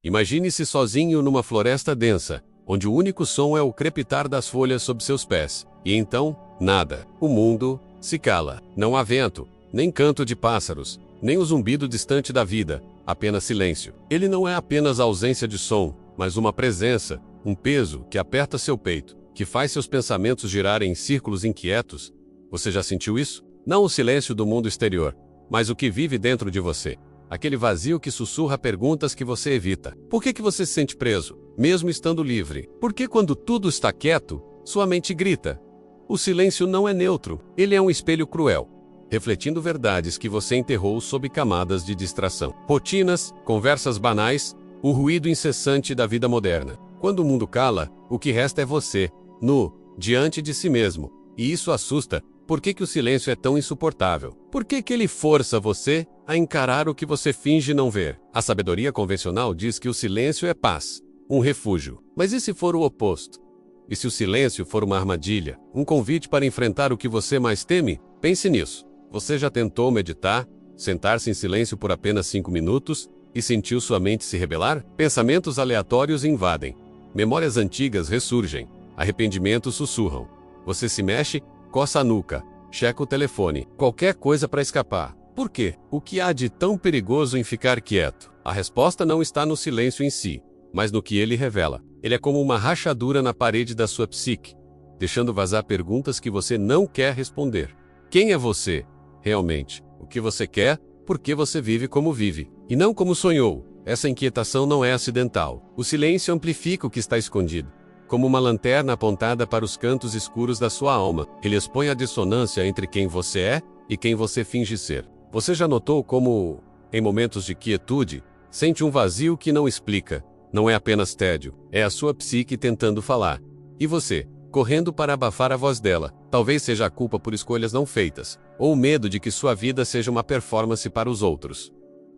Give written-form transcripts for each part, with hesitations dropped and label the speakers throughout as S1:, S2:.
S1: Imagine-se sozinho numa floresta densa, onde o único som é o crepitar das folhas sob seus pés. E então, nada. O mundo se cala. Não há vento, nem canto de pássaros, nem o zumbido distante da vida, apenas silêncio. Ele não é apenas a ausência de som, mas uma presença, um peso que aperta seu peito, que faz seus pensamentos girarem em círculos inquietos. Você já sentiu isso? Não o silêncio do mundo exterior, mas o que vive dentro de você. Aquele vazio que sussurra perguntas que você evita. Por que você se sente preso, mesmo estando livre? Por que quando tudo está quieto, sua mente grita? O silêncio não é neutro, ele é um espelho cruel, refletindo verdades que você enterrou sob camadas de distração. Rotinas, conversas banais, o ruído incessante da vida moderna. Quando o mundo cala, o que resta é você, nu, diante de si mesmo. E isso assusta. Por que o silêncio é tão insuportável? Por que ele força você a encarar o que você finge não ver? A sabedoria convencional diz que o silêncio é paz, um refúgio. Mas e se for o oposto? E se o silêncio for uma armadilha, um convite para enfrentar o que você mais teme? Pense nisso. Você já tentou meditar, sentar-se em silêncio por apenas 5 minutos e sentiu sua mente se rebelar? Pensamentos aleatórios invadem. Memórias antigas ressurgem. Arrependimentos sussurram. Você se mexe, coça a nuca, checa o telefone, qualquer coisa para escapar. Por quê? O que há de tão perigoso em ficar quieto? A resposta não está no silêncio em si, mas no que ele revela. Ele é como uma rachadura na parede da sua psique, deixando vazar perguntas que você não quer responder. Quem é você, realmente? O que você quer? Por que você vive como vive? E não como sonhou. Essa inquietação não é acidental. O silêncio amplifica o que está escondido. Como uma lanterna apontada para os cantos escuros da sua alma, ele expõe a dissonância entre quem você é e quem você finge ser. Você já notou como, em momentos de quietude, sente um vazio que não explica? Não é apenas tédio, é a sua psique tentando falar. E você, correndo para abafar a voz dela. Talvez seja a culpa por escolhas não feitas, ou o medo de que sua vida seja uma performance para os outros.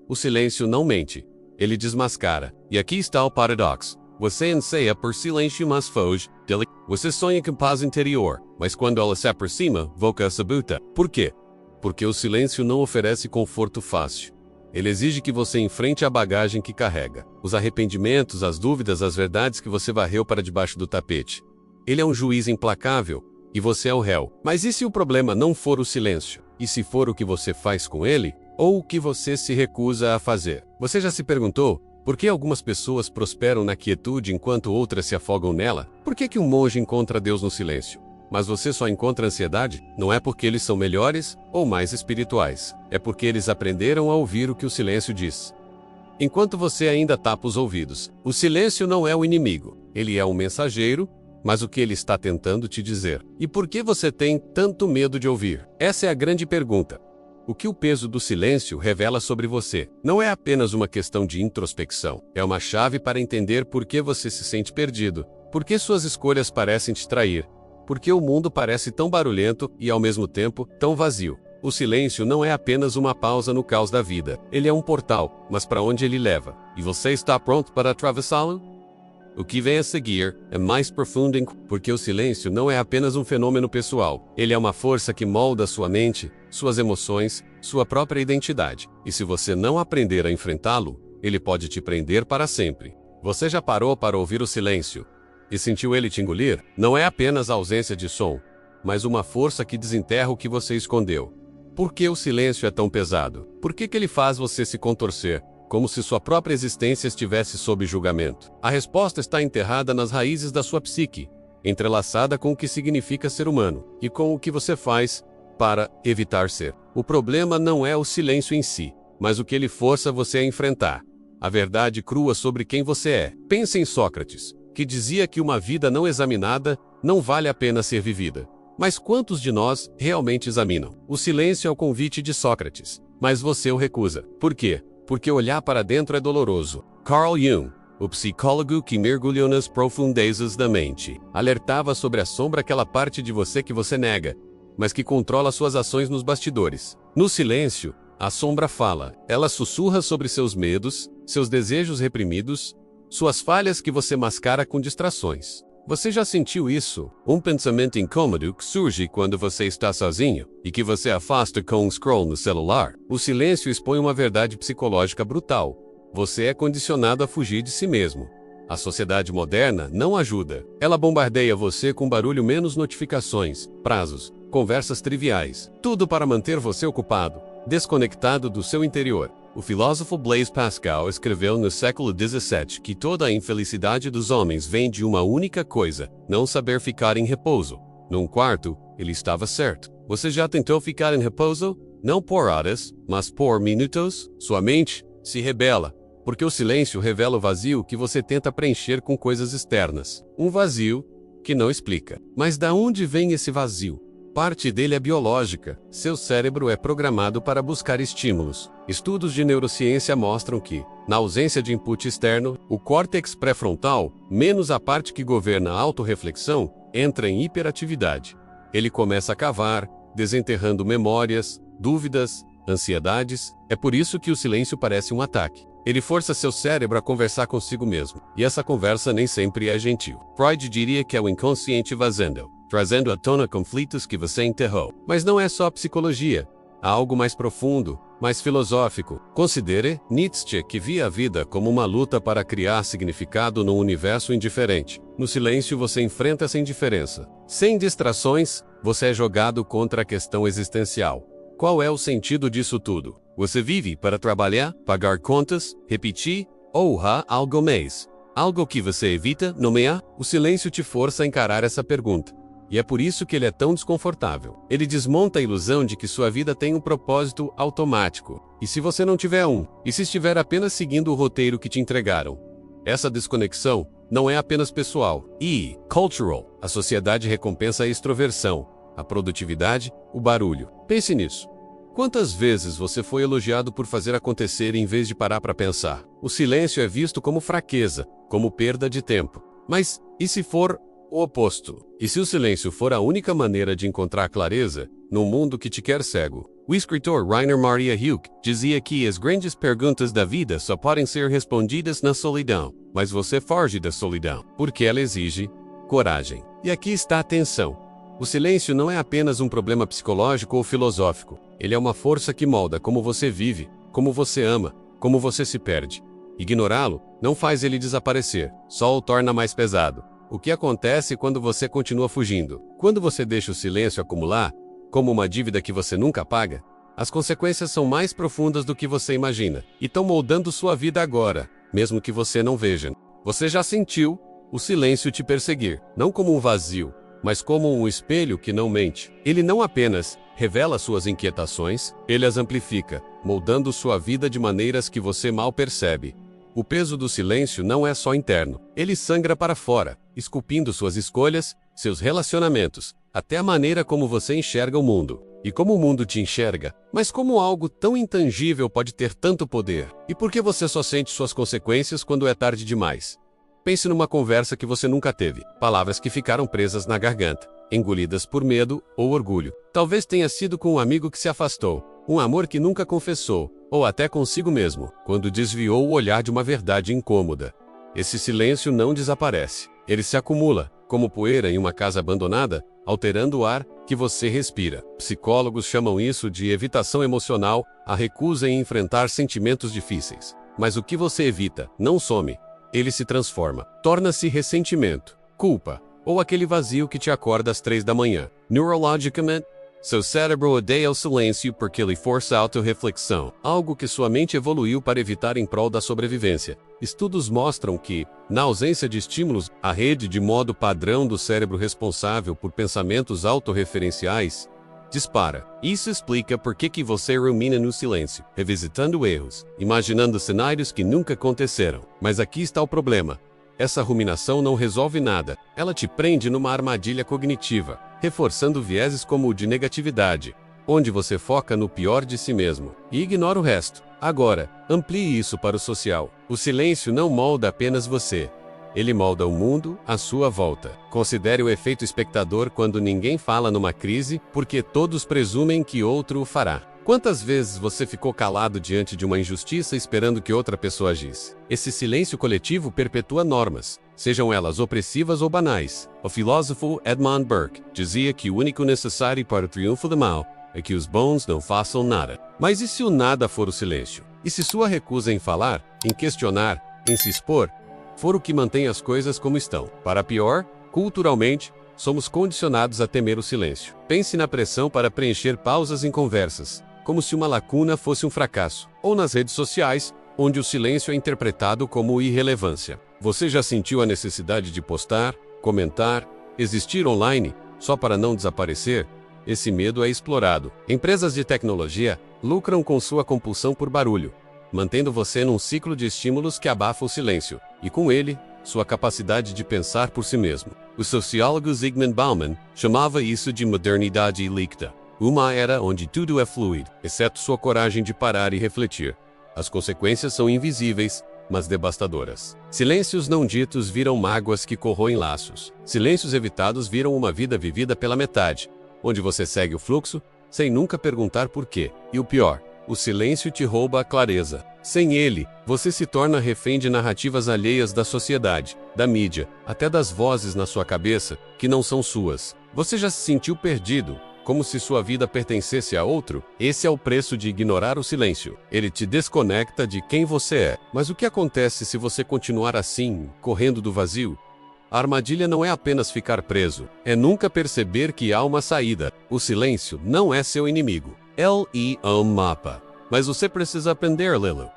S1: O silêncio não mente, ele desmascara. E aqui está o paradoxo. Você anseia por silêncio, mas foge dele. Você sonha com paz interior, mas quando ela se aproxima, boca sabuta. Por quê? Porque o silêncio não oferece conforto fácil. Ele exige que você enfrente a bagagem que carrega, os arrependimentos, as dúvidas, as verdades que você varreu para debaixo do tapete. Ele é um juiz implacável, e você é o réu. Mas e se o problema não for o silêncio? E se for o que você faz com ele, ou o que você se recusa a fazer? Você já se perguntou? Por que algumas pessoas prosperam na quietude enquanto outras se afogam nela? Por que um monge encontra Deus no silêncio? Mas você só encontra ansiedade? Não é porque eles são melhores ou mais espirituais. É porque eles aprenderam a ouvir o que o silêncio diz. Enquanto você ainda tapa os ouvidos, o silêncio não é o inimigo. Ele é um mensageiro, mas o que ele está tentando te dizer? E por que você tem tanto medo de ouvir? Essa é a grande pergunta. O que o peso do silêncio revela sobre você não é apenas uma questão de introspecção. É uma chave para entender por que você se sente perdido, por que suas escolhas parecem te trair, por que o mundo parece tão barulhento e, ao mesmo tempo, tão vazio. O silêncio não é apenas uma pausa no caos da vida. Ele é um portal, mas para onde ele leva? E você está pronto para atravessá-lo? O que vem a seguir é mais profundo, porque o silêncio não é apenas um fenômeno pessoal. Ele é uma força que molda sua mente, suas emoções, sua própria identidade. E se você não aprender a enfrentá-lo, ele pode te prender para sempre. Você já parou para ouvir o silêncio e sentiu ele te engolir? Não é apenas a ausência de som, mas uma força que desenterra o que você escondeu. Por que o silêncio é tão pesado? Por que ele faz você se contorcer, como se sua própria existência estivesse sob julgamento? A resposta está enterrada nas raízes da sua psique, entrelaçada com o que significa ser humano, e com o que você faz para evitar ser. O problema não é o silêncio em si, mas o que ele força você a enfrentar. A verdade crua sobre quem você é. Pense em Sócrates, que dizia que uma vida não examinada não vale a pena ser vivida. Mas quantos de nós realmente examinam? O silêncio é o convite de Sócrates, mas você o recusa. Por quê? Porque olhar para dentro é doloroso. Carl Jung, o psicólogo que mergulhou nas profundezas da mente, alertava sobre a sombra, aquela parte de você que você nega, mas que controla suas ações nos bastidores. No silêncio, a sombra fala. Ela sussurra sobre seus medos, seus desejos reprimidos, suas falhas que você mascara com distrações. Você já sentiu isso? Um pensamento incômodo que surge quando você está sozinho e que você afasta com um scroll no celular. O silêncio expõe uma verdade psicológica brutal. Você é condicionado a fugir de si mesmo. A sociedade moderna não ajuda. Ela bombardeia você com barulho menos notificações, prazos, conversas triviais. Tudo para manter você ocupado, desconectado do seu interior. O filósofo Blaise Pascal escreveu no século XVII que toda a infelicidade dos homens vem de uma única coisa: não saber ficar em repouso. Num quarto, ele estava certo. Você já tentou ficar em repouso? Não por horas, mas por minutos? Sua mente se rebela, porque o silêncio revela o vazio que você tenta preencher com coisas externas. Um vazio que não explica. Mas da onde vem esse vazio? Parte dele é biológica. Seu cérebro é programado para buscar estímulos. Estudos de neurociência mostram que, na ausência de input externo, o córtex pré-frontal, menos a parte que governa a autorreflexão, entra em hiperatividade. Ele começa a cavar, desenterrando memórias, dúvidas, ansiedades. É por isso que o silêncio parece um ataque. Ele força seu cérebro a conversar consigo mesmo. E essa conversa nem sempre é gentil. Freud diria que é o inconsciente vazando, trazendo à tona conflitos que você enterrou. Mas não é só psicologia. Há algo mais profundo, mais filosófico. Considere Nietzsche, que via a vida como uma luta para criar significado num universo indiferente. No silêncio você enfrenta essa indiferença. Sem distrações, você é jogado contra a questão existencial. Qual é o sentido disso tudo? Você vive para trabalhar, pagar contas, repetir ou algo mais? Algo que você evita nomear? O silêncio te força a encarar essa pergunta. E é por isso que ele é tão desconfortável. Ele desmonta a ilusão de que sua vida tem um propósito automático. E se você não tiver um? E se estiver apenas seguindo o roteiro que te entregaram? Essa desconexão não é apenas pessoal e cultural. A sociedade recompensa a extroversão, a produtividade, o barulho. Pense nisso. Quantas vezes você foi elogiado por fazer acontecer em vez de parar para pensar? O silêncio é visto como fraqueza, como perda de tempo. Mas e se for o oposto? E se o silêncio for a única maneira de encontrar clareza num mundo que te quer cego? O escritor Rainer Maria Rilke dizia que as grandes perguntas da vida só podem ser respondidas na solidão. Mas você foge da solidão, porque ela exige coragem. E aqui está a tensão. O silêncio não é apenas um problema psicológico ou filosófico. Ele é uma força que molda como você vive, como você ama, como você se perde. Ignorá-lo não faz ele desaparecer, só o torna mais pesado. O que acontece quando você continua fugindo? Quando você deixa o silêncio acumular, como uma dívida que você nunca paga, as consequências são mais profundas do que você imagina e estão moldando sua vida agora, mesmo que você não veja. Você já sentiu o silêncio te perseguir, não como um vazio, mas como um espelho que não mente. Ele não apenas revela suas inquietações, ele as amplifica, moldando sua vida de maneiras que você mal percebe. O peso do silêncio não é só interno, ele sangra para fora, esculpindo suas escolhas, seus relacionamentos, até a maneira como você enxerga o mundo. E como o mundo te enxerga, mas como algo tão intangível pode ter tanto poder? E por que você só sente suas consequências quando é tarde demais? Pense numa conversa que você nunca teve, palavras que ficaram presas na garganta, engolidas por medo ou orgulho. Talvez tenha sido com um amigo que se afastou, um amor que nunca confessou, ou até consigo mesmo, quando desviou o olhar de uma verdade incômoda. Esse silêncio não desaparece, ele se acumula, como poeira em uma casa abandonada, alterando o ar que você respira. Psicólogos chamam isso de evitação emocional, a recusa em enfrentar sentimentos difíceis. Mas o que você evita não some. Ele se transforma, torna-se ressentimento, culpa, ou aquele vazio que te acorda às 3 da manhã. Neurologicamente, seu cérebro odeia o silêncio porque ele força a autorreflexão, algo que sua mente evoluiu para evitar em prol da sobrevivência. Estudos mostram que, na ausência de estímulos, a rede de modo padrão do cérebro responsável por pensamentos autorreferenciais dispara. Isso explica por que você rumina no silêncio, revisitando erros, imaginando cenários que nunca aconteceram. Mas aqui está o problema. Essa ruminação não resolve nada. Ela te prende numa armadilha cognitiva, reforçando vieses como o de negatividade, onde você foca no pior de si mesmo e ignora o resto. Agora, amplie isso para o social. O silêncio não molda apenas você. Ele molda o mundo à sua volta. Considere o efeito espectador quando ninguém fala numa crise, porque todos presumem que outro o fará. Quantas vezes você ficou calado diante de uma injustiça esperando que outra pessoa agisse? Esse silêncio coletivo perpetua normas, sejam elas opressivas ou banais. O filósofo Edmund Burke dizia que o único necessário para o triunfo do mal é que os bons não façam nada. Mas e se o nada for o silêncio? E se sua recusa em falar, em questionar, em se expor, for o que mantém as coisas como estão? Para pior, culturalmente, somos condicionados a temer o silêncio. Pense na pressão para preencher pausas em conversas, como se uma lacuna fosse um fracasso, ou nas redes sociais, onde o silêncio é interpretado como irrelevância. Você já sentiu a necessidade de postar, comentar, existir online, só para não desaparecer? Esse medo é explorado. Empresas de tecnologia lucram com sua compulsão por barulho, mantendo você num ciclo de estímulos que abafa o silêncio, e com ele, sua capacidade de pensar por si mesmo. O sociólogo Zygmunt Bauman chamava isso de modernidade líquida, uma era onde tudo é fluido, exceto sua coragem de parar e refletir. As consequências são invisíveis, mas devastadoras. Silêncios não ditos viram mágoas que corroem laços. Silêncios evitados viram uma vida vivida pela metade, onde você segue o fluxo, sem nunca perguntar por quê. E o pior, o silêncio te rouba a clareza. Sem ele, você se torna refém de narrativas alheias da sociedade, da mídia, até das vozes na sua cabeça, que não são suas. Você já se sentiu perdido, como se sua vida pertencesse a outro? Esse é o preço de ignorar o silêncio. Ele te desconecta de quem você é. Mas o que acontece se você continuar assim, correndo do vazio? A armadilha não é apenas ficar preso, é nunca perceber que há uma saída. O silêncio não é seu inimigo. Ele é um mapa. Mas você precisa aprender a lê-lo.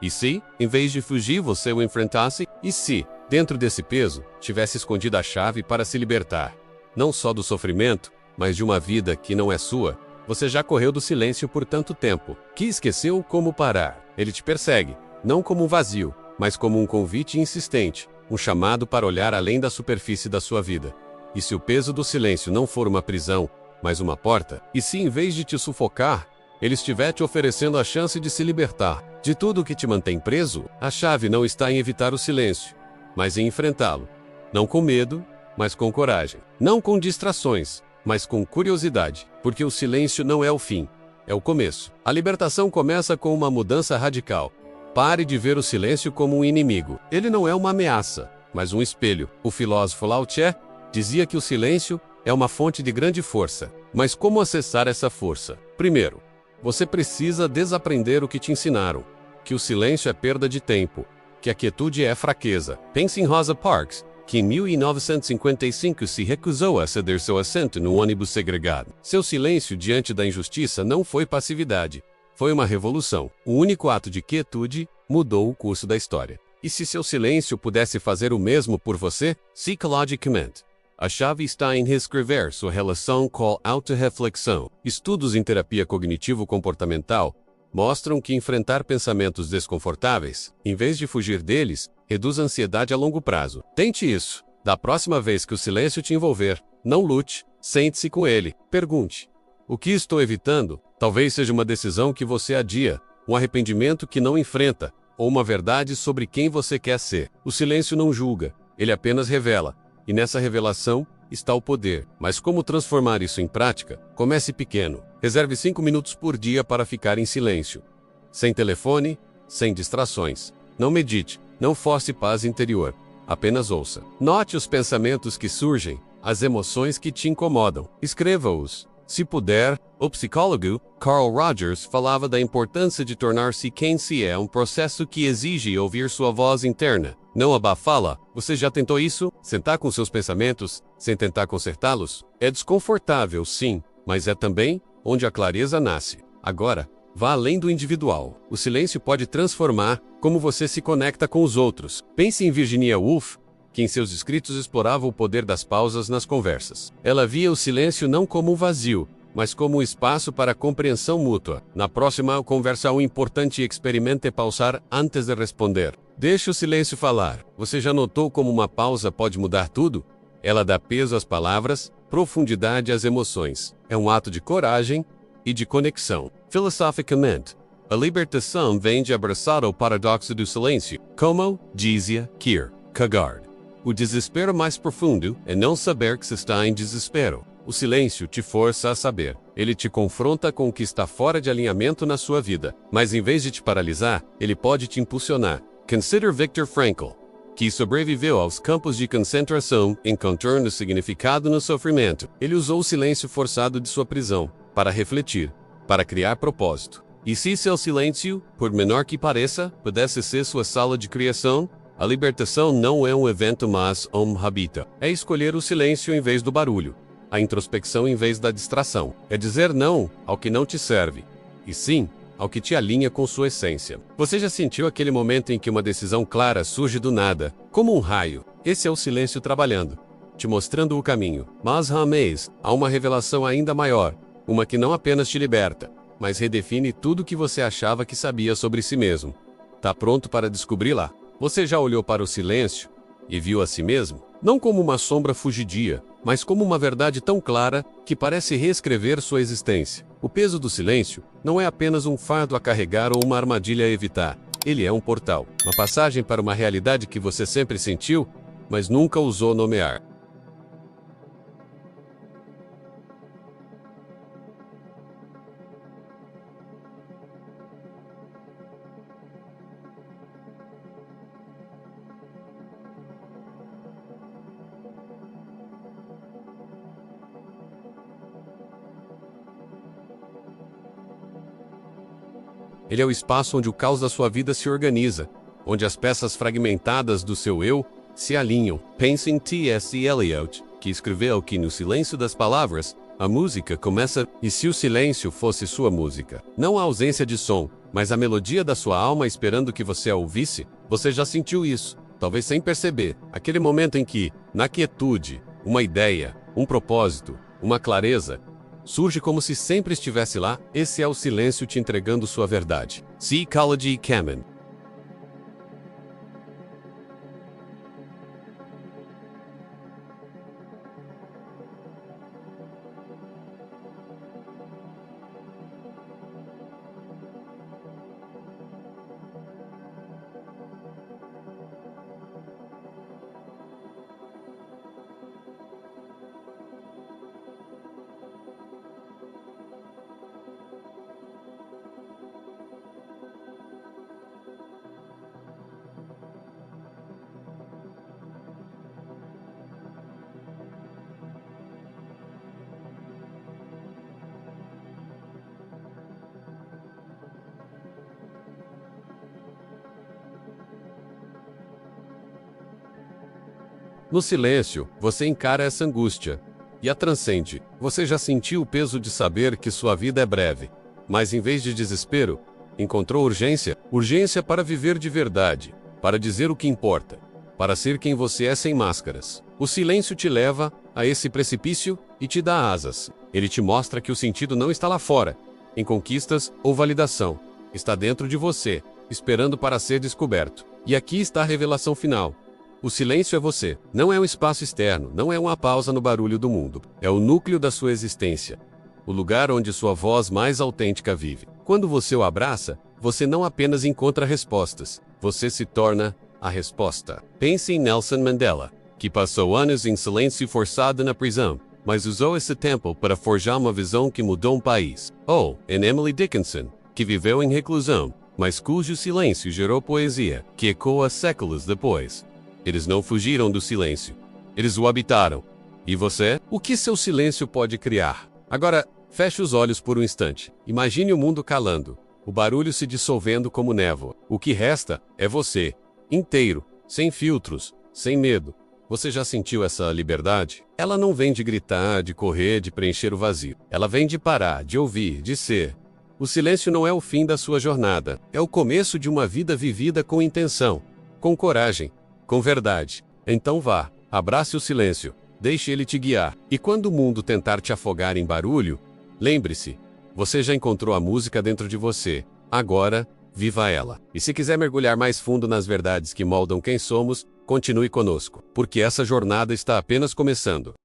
S1: E se, em vez de fugir, você o enfrentasse? E se, dentro desse peso, tivesse escondido a chave para se libertar? Não só do sofrimento, mas de uma vida que não é sua? Você já correu do silêncio por tanto tempo, que esqueceu como parar. Ele te persegue, não como um vazio, mas como um convite insistente, um chamado para olhar além da superfície da sua vida. E se o peso do silêncio não for uma prisão, mas uma porta? E se em vez de te sufocar, ele estiver te oferecendo a chance de se libertar de tudo que te mantém preso? A chave não está em evitar o silêncio, mas em enfrentá-lo. Não com medo, mas com coragem. Não com distrações, mas com curiosidade. Porque o silêncio não é o fim, é o começo. A libertação começa com uma mudança radical. Pare de ver o silêncio como um inimigo. Ele não é uma ameaça, mas um espelho. O filósofo Lao Tse dizia que o silêncio é uma fonte de grande força. Mas como acessar essa força? Primeiro, você precisa desaprender o que te ensinaram, que o silêncio é perda de tempo, que a quietude é fraqueza. Pense em Rosa Parks, que em 1955 se recusou a ceder seu assento no ônibus segregado. Seu silêncio diante da injustiça não foi passividade, foi uma revolução. O único ato de quietude mudou o curso da história. E se seu silêncio pudesse fazer o mesmo por você? Psicologicamente, a chave está em reescrever sua relação com a autorreflexão. Estudos em terapia cognitivo-comportamental mostram que enfrentar pensamentos desconfortáveis, em vez de fugir deles, reduz a ansiedade a longo prazo. Tente isso. Da próxima vez que o silêncio te envolver, não lute, sente-se com ele. Pergunte: o que estou evitando? Talvez seja uma decisão que você adia, um arrependimento que não enfrenta, ou uma verdade sobre quem você quer ser. O silêncio não julga, ele apenas revela. E nessa revelação está o poder. Mas como transformar isso em prática? Comece pequeno. Reserve 5 minutos por dia para ficar em silêncio. Sem telefone, sem distrações. Não medite, não force paz interior. Apenas ouça. Note os pensamentos que surgem, as emoções que te incomodam. Escreva-os. Se puder, o psicólogo Carl Rogers falava da importância de tornar-se quem se é, um processo que exige ouvir sua voz interna, não abafá-la. Você já tentou isso? Sentar com seus pensamentos, sem tentar consertá-los? É desconfortável, sim, mas é também onde a clareza nasce. Agora, vá além do individual. O silêncio pode transformar como você se conecta com os outros. Pense em Virginia Woolf, que em seus escritos explorava o poder das pausas nas conversas. Ela via o silêncio não como um vazio, mas como um espaço para compreensão mútua. Na próxima conversa, o importante experimente pausar antes de responder. Deixe o silêncio falar. Você já notou como uma pausa pode mudar tudo? Ela dá peso às palavras, profundidade às emoções. É um ato de coragem e de conexão. Filosoficamente, a libertação vem de abraçar o paradoxo do silêncio, como dizia Kierkegaard. O desespero mais profundo é não saber que se está em desespero. O silêncio te força a saber. Ele te confronta com o que está fora de alinhamento na sua vida. Mas em vez de te paralisar, ele pode te impulsionar. Consider Viktor Frankl, que sobreviveu aos campos de concentração, encontrando significado no sofrimento. Ele usou o silêncio forçado de sua prisão para refletir, para criar propósito. E se seu silêncio, por menor que pareça, pudesse ser sua sala de criação? A libertação não é um evento, mas um hábito. É escolher o silêncio em vez do barulho, a introspecção em vez da distração. É dizer não ao que não te serve, e sim ao que te alinha com sua essência. Você já sentiu aquele momento em que uma decisão clara surge do nada, como um raio? Esse é o silêncio trabalhando, te mostrando o caminho. Mas, há uma revelação ainda maior, uma que não apenas te liberta, mas redefine tudo o que você achava que sabia sobre si mesmo. Tá pronto para descobri-la? Você já olhou para o silêncio e viu a si mesmo? Não como uma sombra fugidia, mas como uma verdade tão clara que parece reescrever sua existência. O peso do silêncio não é apenas um fardo a carregar ou uma armadilha a evitar. Ele é um portal, uma passagem para uma realidade que você sempre sentiu, mas nunca ousou nomear. Ele é o espaço onde o caos da sua vida se organiza, onde as peças fragmentadas do seu eu se alinham. Pense em T.S. Eliot, que escreveu que no silêncio das palavras, a música começa. E se o silêncio fosse sua música? Não a ausência de som, mas a melodia da sua alma esperando que você a ouvisse? Você já sentiu isso, talvez sem perceber. Aquele momento em que, na quietude, uma ideia, um propósito, uma clareza, surge como se sempre estivesse lá. Esse é o silêncio te entregando sua verdade. Psychology Cameron. No silêncio, você encara essa angústia e a transcende. Você já sentiu o peso de saber que sua vida é breve, mas em vez de desespero, encontrou urgência? Urgência para viver de verdade, para dizer o que importa, para ser quem você é sem máscaras. O silêncio te leva a esse precipício e te dá asas. Ele te mostra que o sentido não está lá fora, em conquistas ou validação. Está dentro de você, esperando para ser descoberto. E aqui está a revelação final. O silêncio é você. Não é um espaço externo, não é uma pausa no barulho do mundo. É o núcleo da sua existência. O lugar onde sua voz mais autêntica vive. Quando você o abraça, você não apenas encontra respostas, você se torna a resposta. Pense em Nelson Mandela, que passou anos em silêncio forçado na prisão, mas usou esse tempo para forjar uma visão que mudou um país. Ou em Emily Dickinson, que viveu em reclusão, mas cujo silêncio gerou poesia, que ecoa séculos depois. Eles não fugiram do silêncio. Eles o habitaram. E você? O que seu silêncio pode criar? Agora, feche os olhos por um instante. Imagine o mundo calando, o barulho se dissolvendo como névoa. O que resta é você, inteiro, sem filtros, sem medo. Você já sentiu essa liberdade? Ela não vem de gritar, de correr, de preencher o vazio. Ela vem de parar, de ouvir, de ser. O silêncio não é o fim da sua jornada. É o começo de uma vida vivida com intenção, com coragem, com verdade. Então vá, abrace o silêncio, deixe ele te guiar. E quando o mundo tentar te afogar em barulho, lembre-se, você já encontrou a música dentro de você. Agora, viva ela. E se quiser mergulhar mais fundo nas verdades que moldam quem somos, continue conosco, porque essa jornada está apenas começando.